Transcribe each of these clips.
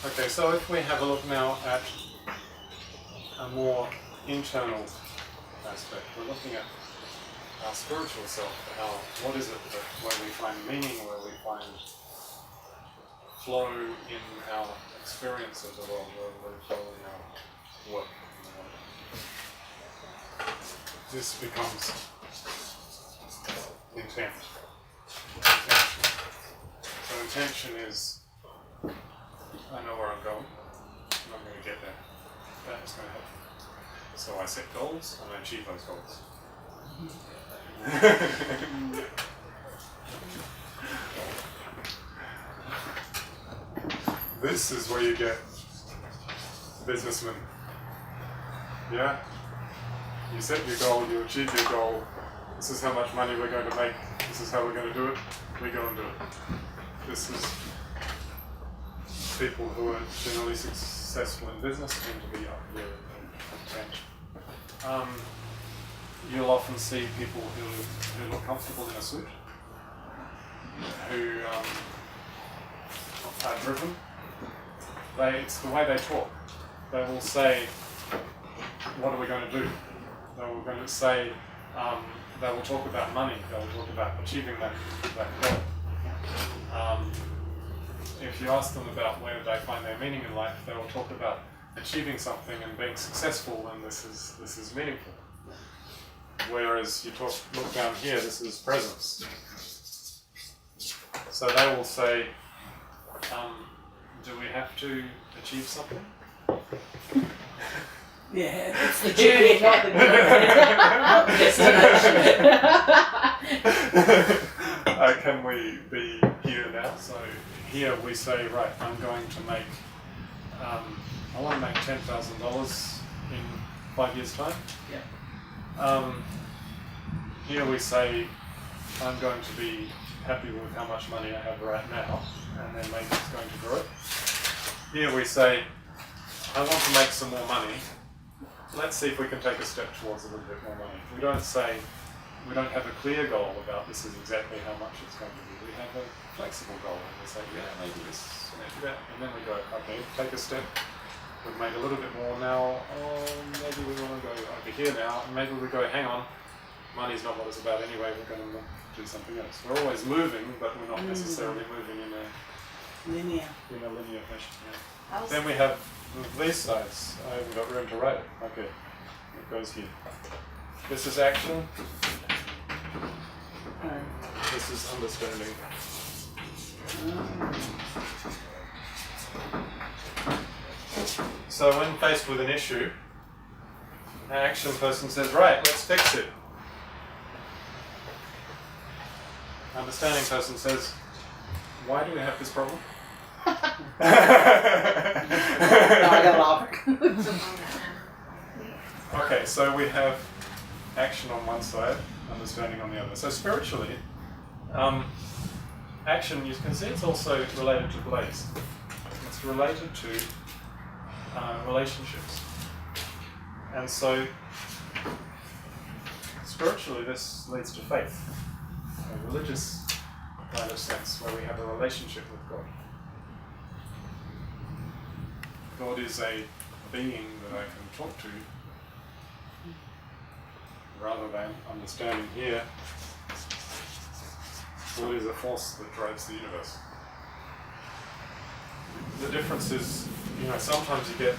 Okay, so if we have a look now at a more internal aspect, we're looking at our spiritual self, what is it that where we find meaning, where we find flow in our experience of the world, where we flow in our work in the world. This becomes intent. Intention. So intention is, I know where I'm going, and I'm going to get there. That is going to help. So I set goals, and I achieve those goals. This is where you get businessmen. Yeah? You set your goal, you achieve your goal. This is how much money we're going to make. This is how we're going to do it. We go and do it. This is people who are generally successful in business tend to be up here in intent. You'll often see people who look comfortable in a suit, who are driven. It's the way they talk. They will say, what are we going to do? They will going to say, they will talk about money, they will talk about achieving that goal. If you ask them about where they find their meaning in life, they will talk about achieving something and being successful, and this is meaningful. Whereas you look down here, this is presence. So they will say, do we have to achieve something? Yeah, it's the journey, not the destination. Can we be here now? So here we say, right, I'm going to make, I want to make $10,000 in 5 years' time. Yeah. Here we say, I'm going to be happy with how much money I have right now, and then maybe it's going to grow. Here we say, I want to make some more money. Let's see if we can take a step towards a little bit more money. We don't have a clear goal about this is exactly how much it's going to be. We have a flexible goal, and we say, yeah, maybe this, maybe that, and then we go, okay, take a step. We've made a little bit more now. Oh, maybe we want to go over here now, and maybe we go, hang on, money's not what it's about anyway. We're going to do something else. We're always moving, but we're not necessarily moving in a linear fashion. Yeah. Then we have these sides. I haven't got room to write it. Okay, it goes here. This is action. This is understanding. So when faced with an issue, an action person says, right, let's fix it. Understanding person says, why do we have this problem? No, I got laugh. Okay, so we have action on one side, understanding on the other. So spiritually, action, you can see it's also related to blaze. It's related to relationships. And so spiritually this leads to faith, a religious kind of sense where we have a relationship with God. God is a being that I can talk to, rather than understanding here, God is a force that drives the universe. The difference is, sometimes you get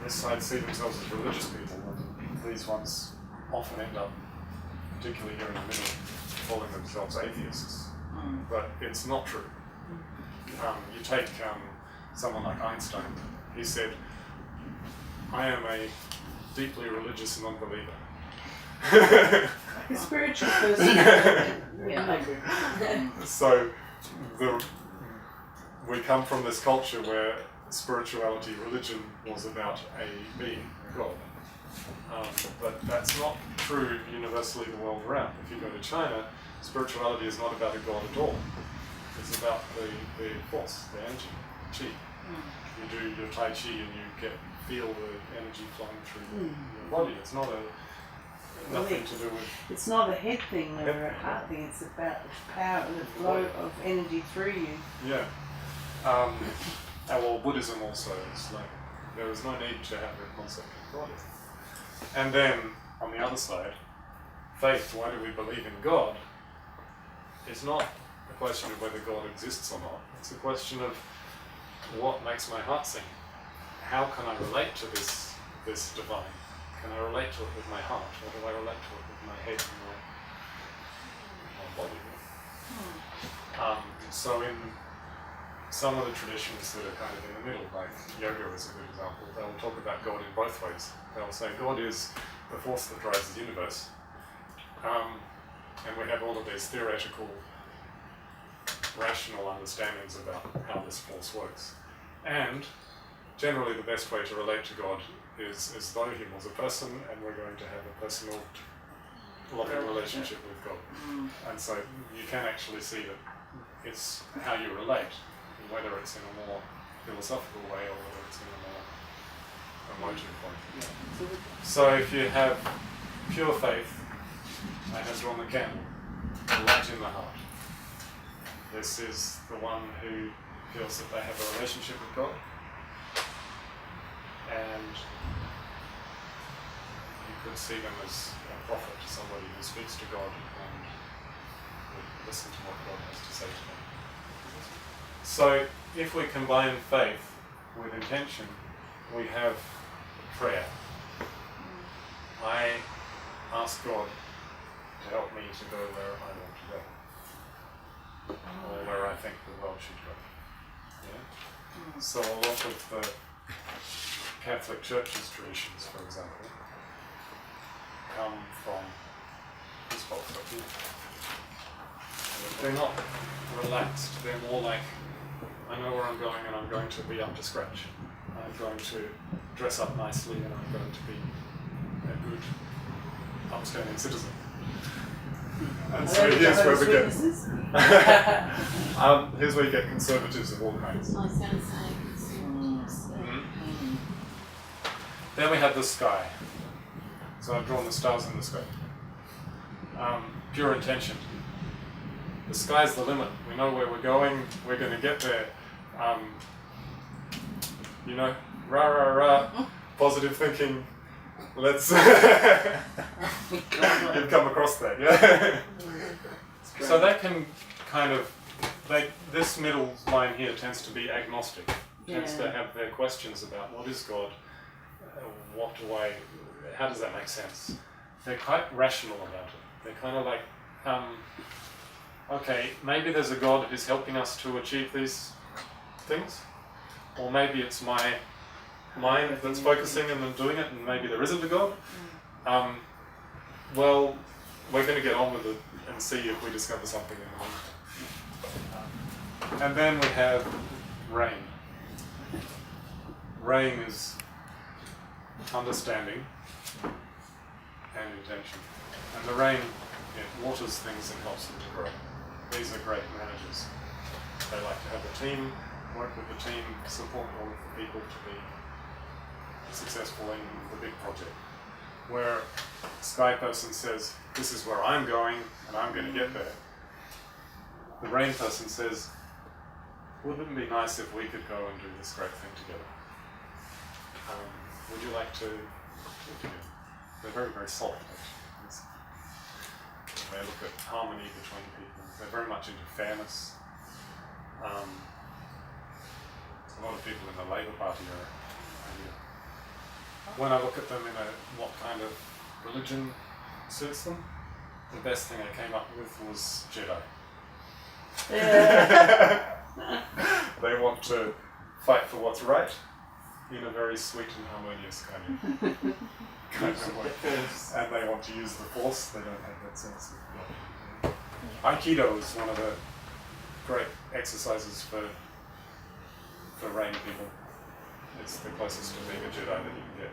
this side see themselves as religious people, and these ones often end up, particularly here in the middle, calling themselves atheists. But it's not true. You take someone like Einstein. He said, I am a deeply religious non-believer. A spiritual person. Yeah, I agree. So we come from this culture where spirituality, religion was about a being, God. But that's not true universally the world around. If you go to China, spirituality is not about a God at all. It's about the force, the energy, qi. You do your Tai Chi and you feel the energy flowing through your body. It's not nothing to do with... It's not a head thing or a heart thing, it's about the power, the flow of energy through you. Yeah. well, Buddhism also is like, there is no need to have a concept of God. And then, on the other side, faith, why do we believe in God, is not a question of whether God exists or not. It's a question of what makes my heart sing. How can I relate to this divine? Can I relate to it with my heart, or do I relate to it with my head and my body? So in some of the traditions that are kind of in the middle, like yoga is a good example, they'll talk about God in both ways. They'll say God is the force that drives the universe, and we have all of these theoretical, rational understandings about how this force works. And generally the best way to relate to God is as though he was a person, and we're going to have a personal, loving relationship with God. And so you can actually see that it's how you relate, whether it's in a more philosophical way or whether it's in a more emotive way. So if you have pure faith, I have drawn the candle, the light in the heart. This is the one who feels that they have a relationship with God, and you could see them as a prophet, somebody who speaks to God and would listen to what God has to say to them. So if we combine faith with intention, we have prayer. I ask God to help me to go where I want to go, or where I think the world should go. Yeah? So a lot of the Catholic Church's traditions, for example, come from this philosophy. They're not relaxed, they're more like, I know where I'm going and I'm going to be up to scratch. I'm going to dress up nicely and I'm going to be a good, upstanding citizen. And so here's where we get here's where you get conservatives of all kinds. I was going to say conservatives. Then we have the sky. So I've drawn the stars in the sky. Pure intention. The sky's the limit. We know where we're going. We're going to get there. Rah rah rah. Positive thinking. Let's. You've come across that, yeah. So that can kind of, this middle line here tends to be agnostic. Tends to have their questions about what is God, how does that make sense? They're quite rational about it. They're kind of like, okay, maybe there's a God who's helping us to achieve these things, or maybe it's my mind that's focusing and then doing it, and maybe there isn't a God. Well, we're going to get on with it and see if we discover something in the meantime. And then we have rain. Rain is understanding and intention. And the rain, it waters things and helps them to grow. These are great managers. They like to have a team, work with the team, support all of the people to be successful in the big project. Where a sky person says, this is where I'm going and I'm going to get there. The rain person says, wouldn't it be nice if we could go and do this great thing together? Would you like to do it together? They're very, very soft actually. They look at harmony between people. They're very much into fairness. A lot of people in the Labour Party are. When I look at them in what kind of religion suits them, the best thing I came up with was Jedi. Yeah. They want to fight for what's right in a very sweet and harmonious kind of way. And they want to use the Force. They don't have that sense of Aikido is one of the great exercises for rain people. It's the closest to being a Jedi that you can get.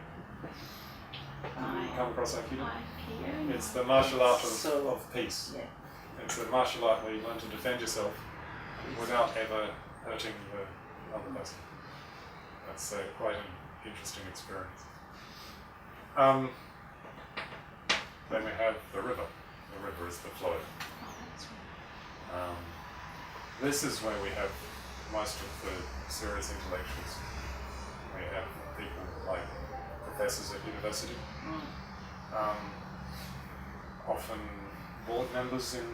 Come across Aikido? It's the martial art of peace. Yeah. It's a martial art where you learn to defend yourself without ever hurting the other person. That's quite an interesting experience. Then we have the river. The river is the flow. This is where we have most of the serious intellectuals. We have people like professors at university, often board members in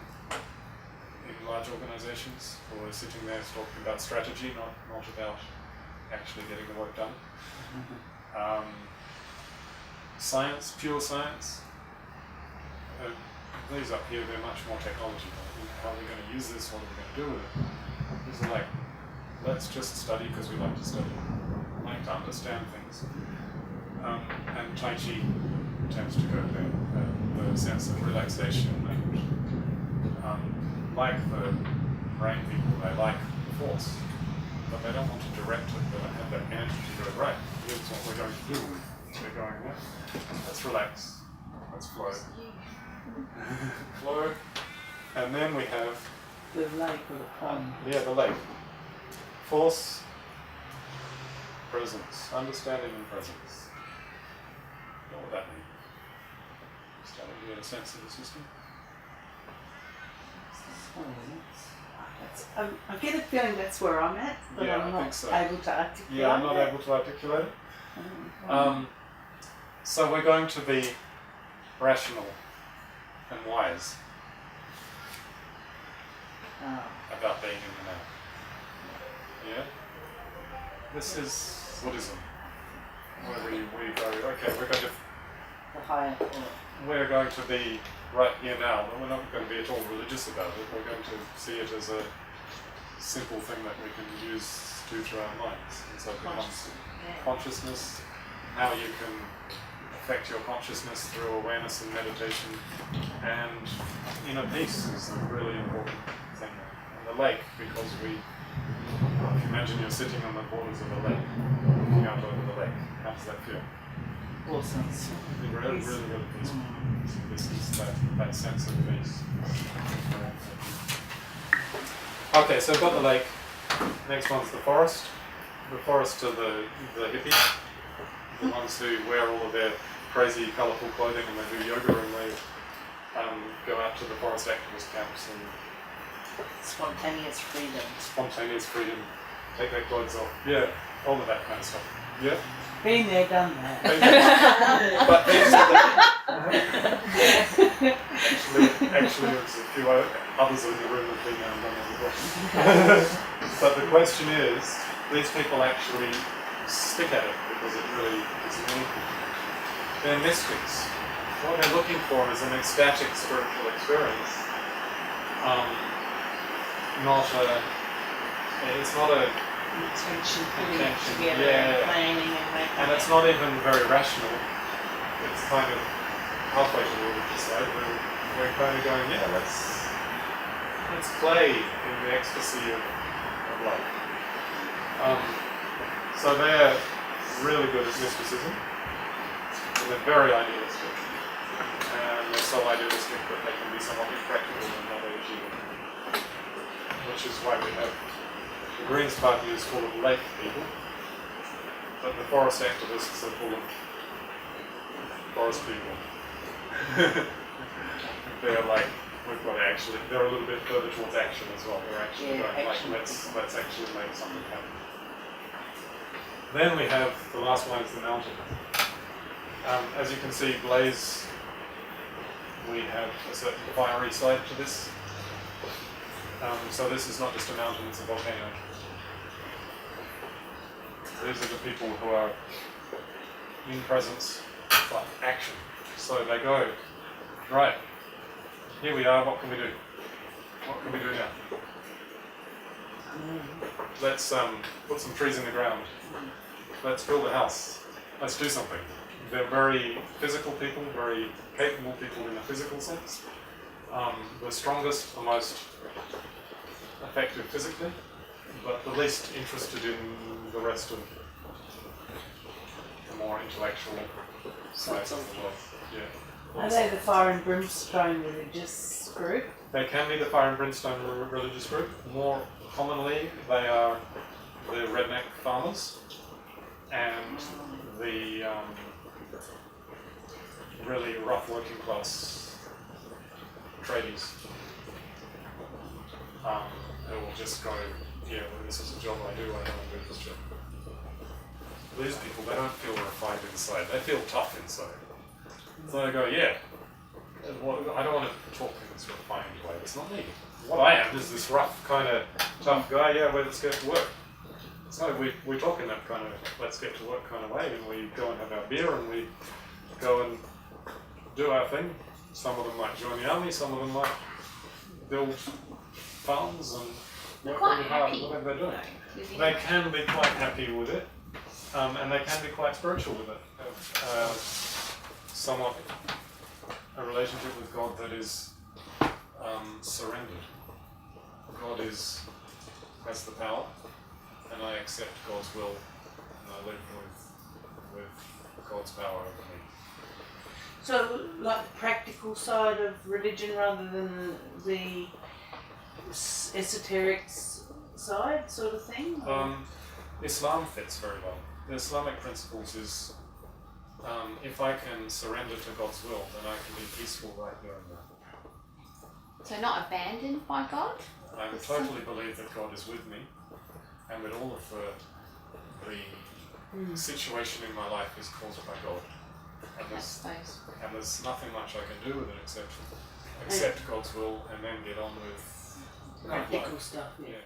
large organisations who are sitting there talking about strategy, not about actually getting the work done. Science, pure science. These up here, they're much more technology. How are we going to use this? What are we going to do with it? These are like, let's just study because we like to study. We like to understand things. And Tai Chi tends to go there. The sense of relaxation and like the brain people, they like the force, but they don't want to direct it. They don't have that energy to go, right, here's what we're going to do. We're going there. Let's relax. Let's flow. Flow. And then we have The lake or the pond. the lake. Force, presence, understanding and presence. What would that mean? Starting to get a sense of the system? I get a feeling that's where I'm at, but Yeah, I'm I not think so. able to articulate. Yeah, I'm not able to articulate it. So we're going to be rational and wise about being in the now. Yeah? This is Buddhism. Where we go, okay, we're going to be right here now, but we're not going to be at all religious about it. We're going to see it as a simple thing that we can use to through our minds. And so it becomes consciousness, how you can affect your consciousness through awareness and meditation, and inner peace is a really important thing. And the lake, because if you imagine you're sitting on the borders of a lake, looking out over the lake, how does that feel? Awesome. Really, really peaceful. This is that sense of peace. Okay, so I've got the lake. Next one's the forest. The forest are the hippies, the ones who wear all of their crazy, colourful clothing and they do yoga and they go out to the forest activist camps and Spontaneous freedom. take their clothes off. Yeah, all of that kind of stuff. Yeah. Been there, done that. But these are actually, there's a few others in the room have been there and done that as well. But the question is, these people actually stick at it because it really is meaningful. They're mystics. What they're looking for is an ecstatic spiritual experience. It's not a Intention, putting it intention, together yeah. and planning and making and it's not even very rational. It's kind of halfway to the religious side. We're kind of going, yeah, let's play in the ecstasy of life. So they're really good at mysticism. And they're very idealistic. And they're so idealistic that they can be somewhat impractical and not achievable. Which is why we have the Greens Party is full of lake people, but the forest activists are full of forest people. They're like, they're a little bit further towards action as well. They're actually going like, let's actually make something happen. Then we have, the last one is the mountain. As you can see, Blaze, we have a certain fiery side to this. So this is not just a mountain, it's a volcano. These are the people who are in presence, but action. So they go, right, here we are, what can we do? What can we do now? Let's put some trees in the ground. Let's build a house. Let's do something. They're very physical people, very capable people in a physical sense. The strongest, the most effective physically, but the least interested in the rest of the more intellectual sides of the world. Yeah. Are they the fire and brimstone religious group? They can be the fire and brimstone religious group. More commonly, they are the redneck farmers and the really rough working class tradies who will just go yeah, well, this is a job I do, I know I do this job. These people, they don't feel refined inside, they feel tough inside. So they go, yeah, I don't want to talk in this refined way, that's not me. What I am is this rough, kind of tough guy, yeah, well, let's get to work. So we talk in that kind of let's get to work kind of way, and we go and have our beer and we go and do our thing. Some of them might join the army, some of them might build farms and They're work quite really hard happy. at whatever they're doing. Living. They can be quite happy with it, and they can be quite spiritual with it. Somewhat a relationship with God that is surrendered. God has the power, and I accept God's will, and I live with God's power over me. So, like the practical side of religion rather than the esoteric side, sort of thing? Islam fits very well. The Islamic principles is if I can surrender to God's will, then I can be peaceful right there and there. So not abandoned by God? I totally believe that God is with me, and that all of the situation in my life is caused by God. And I suppose. there's nothing much I can do with it except accept God's will and then get on with Practical stuff, yeah. yeah.